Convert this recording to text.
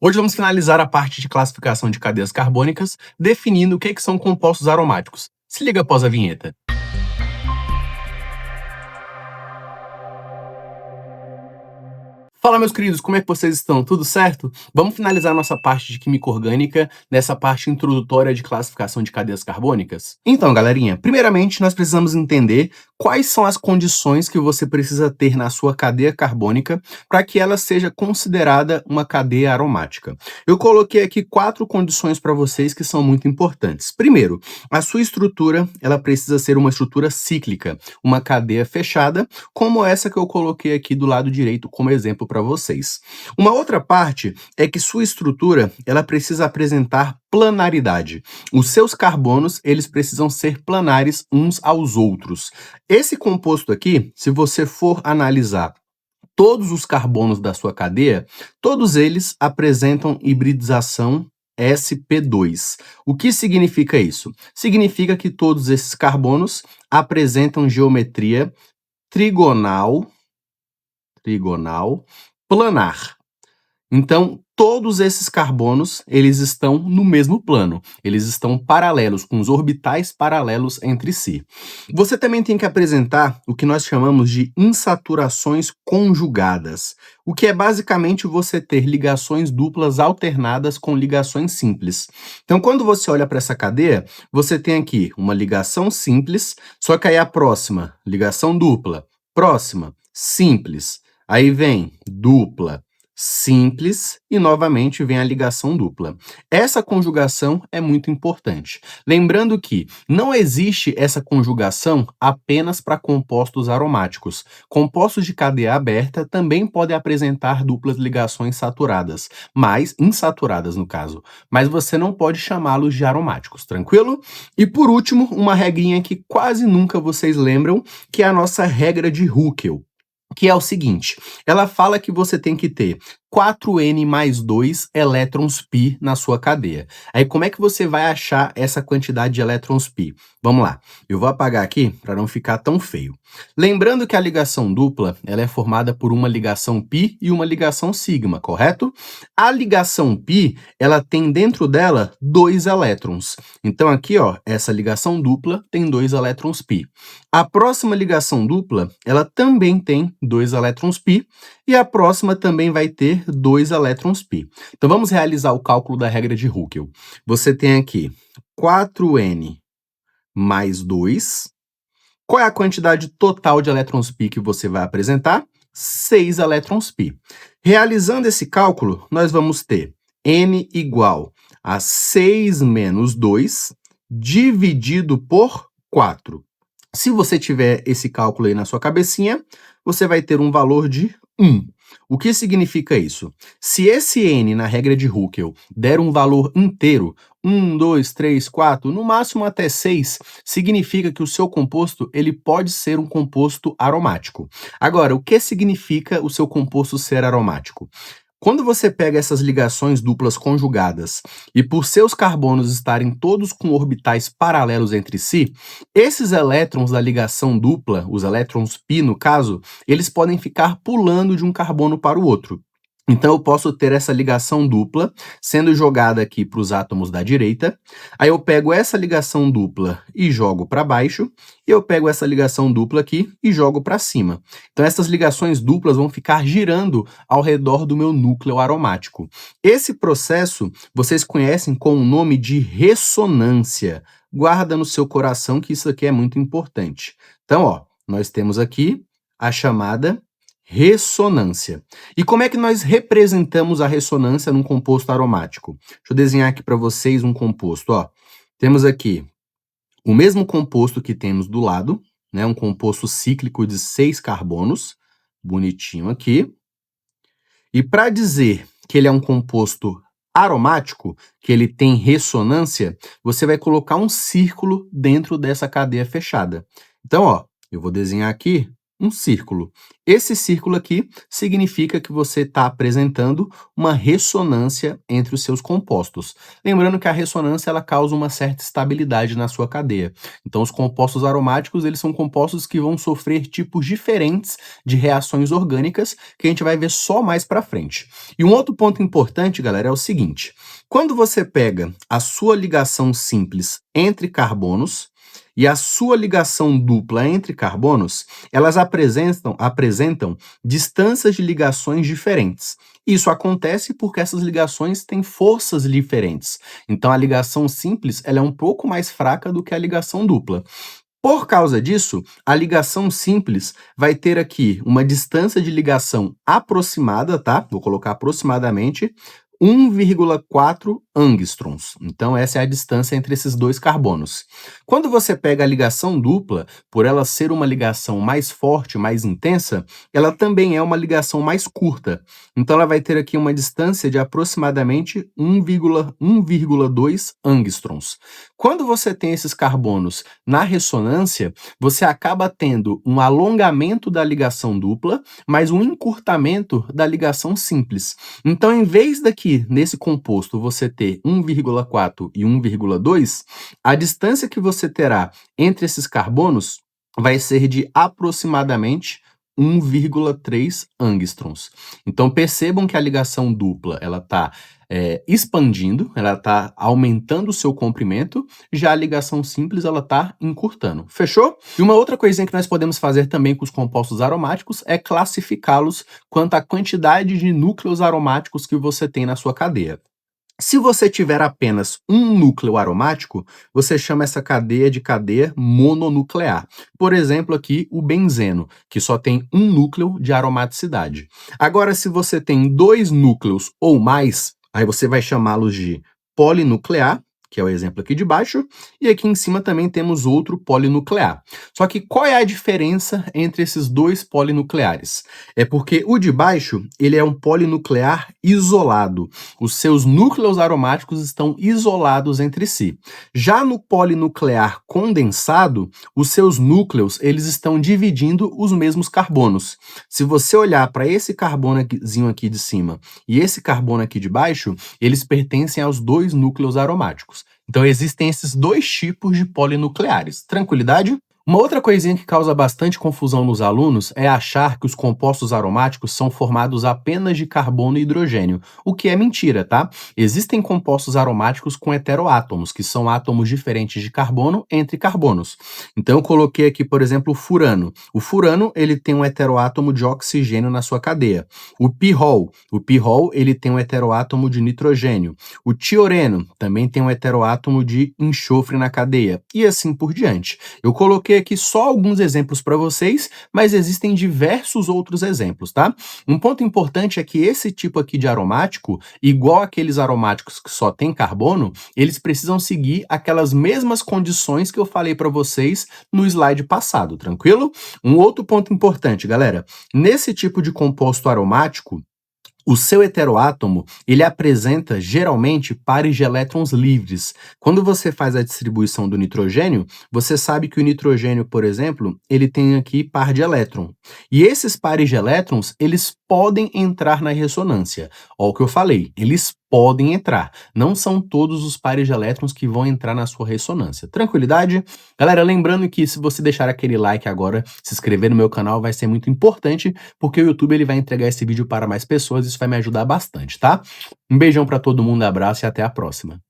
Hoje vamos finalizar a parte de classificação de cadeias carbônicas, definindo o que são compostos aromáticos. Se liga após a vinheta. Fala, meus queridos, como é que vocês estão? Tudo certo? Vamos finalizar nossa parte de química orgânica nessa parte introdutória de classificação de cadeias carbônicas? Então, galerinha, primeiramente nós precisamos entender quais são as condições que você precisa ter na sua cadeia carbônica para que ela seja considerada uma cadeia aromática. Eu coloquei aqui 4 condições para vocês que são muito importantes. Primeiro, a sua estrutura, ela precisa ser uma estrutura cíclica, uma cadeia fechada, como essa que eu coloquei aqui do lado direito como exemplo para vocês. Uma outra parte é que sua estrutura, ela precisa apresentar planaridade. Os seus carbonos, eles precisam ser planares uns aos outros. Esse composto aqui, se você for analisar todos os carbonos da sua cadeia, todos eles apresentam hibridização sp2. O que significa isso? Significa que todos esses carbonos apresentam geometria trigonal planar. Então, todos esses carbonos, eles estão no mesmo plano. Eles estão paralelos, com os orbitais paralelos entre si. Você também tem que apresentar o que nós chamamos de insaturações conjugadas, o que é basicamente você ter ligações duplas alternadas com ligações simples. Então, quando você olha para essa cadeia, você tem aqui uma ligação simples, só que aí a próxima, ligação dupla, próxima, simples. Aí vem dupla, simples e novamente vem a ligação dupla. Essa conjugação é muito importante. Lembrando que não existe essa conjugação apenas para compostos aromáticos. Compostos de cadeia aberta também podem apresentar duplas ligações saturadas, mas insaturadas no caso. Mas você não pode chamá-los de aromáticos, tranquilo? E por último, uma regrinha que quase nunca vocês lembram, que é a nossa regra de Huckel, que é o seguinte, ela fala que você tem que ter 4n mais 2 elétrons π na sua cadeia. Aí como é que você vai achar essa quantidade de elétrons π? Vamos lá, eu vou apagar aqui para não ficar tão feio. Lembrando que a ligação dupla, ela é formada por uma ligação π e uma ligação sigma, correto? A ligação π, ela tem dentro dela 2 elétrons. Então aqui, ó, essa ligação dupla tem 2 elétrons π. A próxima ligação dupla, ela também tem 2 elétrons π, e a próxima também vai ter 2 elétrons π. Então vamos realizar o cálculo da regra de Huckel. Você tem aqui 4n mais 2. Qual é a quantidade total de elétrons π que você vai apresentar? 6 elétrons π. Realizando esse cálculo, nós vamos ter n igual a 6 menos 2 dividido por 4. Se você tiver esse cálculo aí na sua cabecinha, você vai ter um valor de 1. O que significa isso? Se esse n na regra de Huckel der um valor inteiro, 1, 2, 3, 4, no máximo até 6, significa que o seu composto ele pode ser um composto aromático. Agora, o que significa o seu composto ser aromático? Quando você pega essas ligações duplas conjugadas e por seus carbonos estarem todos com orbitais paralelos entre si, esses elétrons da ligação dupla, os elétrons π no caso, eles podem ficar pulando de um carbono para o outro. Então eu posso ter essa ligação dupla sendo jogada aqui para os átomos da direita, aí eu pego essa ligação dupla e jogo para baixo, e eu pego essa ligação dupla aqui e jogo para cima. Então essas ligações duplas vão ficar girando ao redor do meu núcleo aromático. Esse processo vocês conhecem com o nome de ressonância. Guarda no seu coração que isso aqui é muito importante. Então, ó, nós temos aqui a chamada ressonância. E como é que nós representamos a ressonância num composto aromático? Deixa eu desenhar aqui para vocês um composto, ó. Temos aqui o mesmo composto que temos do lado, né? Um composto cíclico de 6 carbonos, bonitinho aqui. E para dizer que ele é um composto aromático, que ele tem ressonância, você vai colocar um círculo dentro dessa cadeia fechada. Então, ó, eu vou desenhar aqui um círculo. Esse círculo aqui significa que você está apresentando uma ressonância entre os seus compostos. Lembrando que a ressonância ela causa uma certa estabilidade na sua cadeia. Então, os compostos aromáticos eles são compostos que vão sofrer tipos diferentes de reações orgânicas que a gente vai ver só mais para frente. E um outro ponto importante, galera, é o seguinte: quando você pega a sua ligação simples entre carbonos e a sua ligação dupla entre carbonos, elas apresentam distâncias de ligações diferentes. Isso acontece porque essas ligações têm forças diferentes. Então, a ligação simples ela é um pouco mais fraca do que a ligação dupla. Por causa disso, a ligação simples vai ter aqui uma distância de ligação aproximada, tá? Vou colocar aproximadamente 1,4 angstroms. Então, essa é a distância entre esses dois carbonos. Quando você pega a ligação dupla, por ela ser uma ligação mais forte, mais intensa, ela também é uma ligação mais curta. Então, ela vai ter aqui uma distância de aproximadamente 1,2 angstroms. Quando você tem esses carbonos na ressonância, você acaba tendo um alongamento da ligação dupla, mas um encurtamento da ligação simples. Então, em vez daqui, nesse composto, você ter 1,4 e 1,2, a distância que você terá entre esses carbonos vai ser de aproximadamente 1,3 angstroms. Então, percebam que a ligação dupla ela está expandindo, ela está aumentando o seu comprimento, já a ligação simples ela está encurtando. Fechou? E uma outra coisinha que nós podemos fazer também com os compostos aromáticos é classificá-los quanto à quantidade de núcleos aromáticos que você tem na sua cadeia. Se você tiver apenas um núcleo aromático, você chama essa cadeia de cadeia mononuclear. Por exemplo, aqui o benzeno, que só tem um núcleo de aromaticidade. Agora, se você tem dois núcleos ou mais, aí você vai chamá-los de polinuclear, que é o exemplo aqui de baixo, e aqui em cima também temos outro polinuclear. Só que qual é a diferença entre esses dois polinucleares? É porque o de baixo, ele é um polinuclear isolado. Os seus núcleos aromáticos estão isolados entre si. Já no polinuclear condensado, os seus núcleos, eles estão dividindo os mesmos carbonos. Se você olhar para esse carbonozinho aqui de cima e esse carbono aqui de baixo, eles pertencem aos dois núcleos aromáticos. Então, existem esses dois tipos de polinucleares. Tranquilidade? Uma outra coisinha que causa bastante confusão nos alunos é achar que os compostos aromáticos são formados apenas de carbono e hidrogênio, o que é mentira, tá? Existem compostos aromáticos com heteroátomos, que são átomos diferentes de carbono entre carbonos. Então eu coloquei aqui, por exemplo, o furano. O furano, ele tem um heteroátomo de oxigênio na sua cadeia. O pirrol, ele tem um heteroátomo de nitrogênio. O tioreno também tem um heteroátomo de enxofre na cadeia, e assim por diante. Eu coloquei aqui só alguns exemplos para vocês, mas existem diversos outros exemplos, tá? Um ponto importante é que esse tipo aqui de aromático, igual aqueles aromáticos que só tem carbono, eles precisam seguir aquelas mesmas condições que eu falei para vocês no slide passado, tranquilo? Um outro ponto importante, galera, nesse tipo de composto aromático, o seu heteroátomo, ele apresenta geralmente pares de elétrons livres. Quando você faz a distribuição do nitrogênio, você sabe que o nitrogênio, por exemplo, ele tem aqui par de elétron. E esses pares de elétrons, eles podem entrar na ressonância. Olha o que eu falei, eles podem entrar. Não são todos os pares de elétrons que vão entrar na sua ressonância. Tranquilidade? Galera, lembrando que se você deixar aquele like agora, se inscrever no meu canal vai ser muito importante, porque o YouTube ele vai entregar esse vídeo para mais pessoas, isso vai me ajudar bastante, tá? Um beijão para todo mundo, abraço e até a próxima.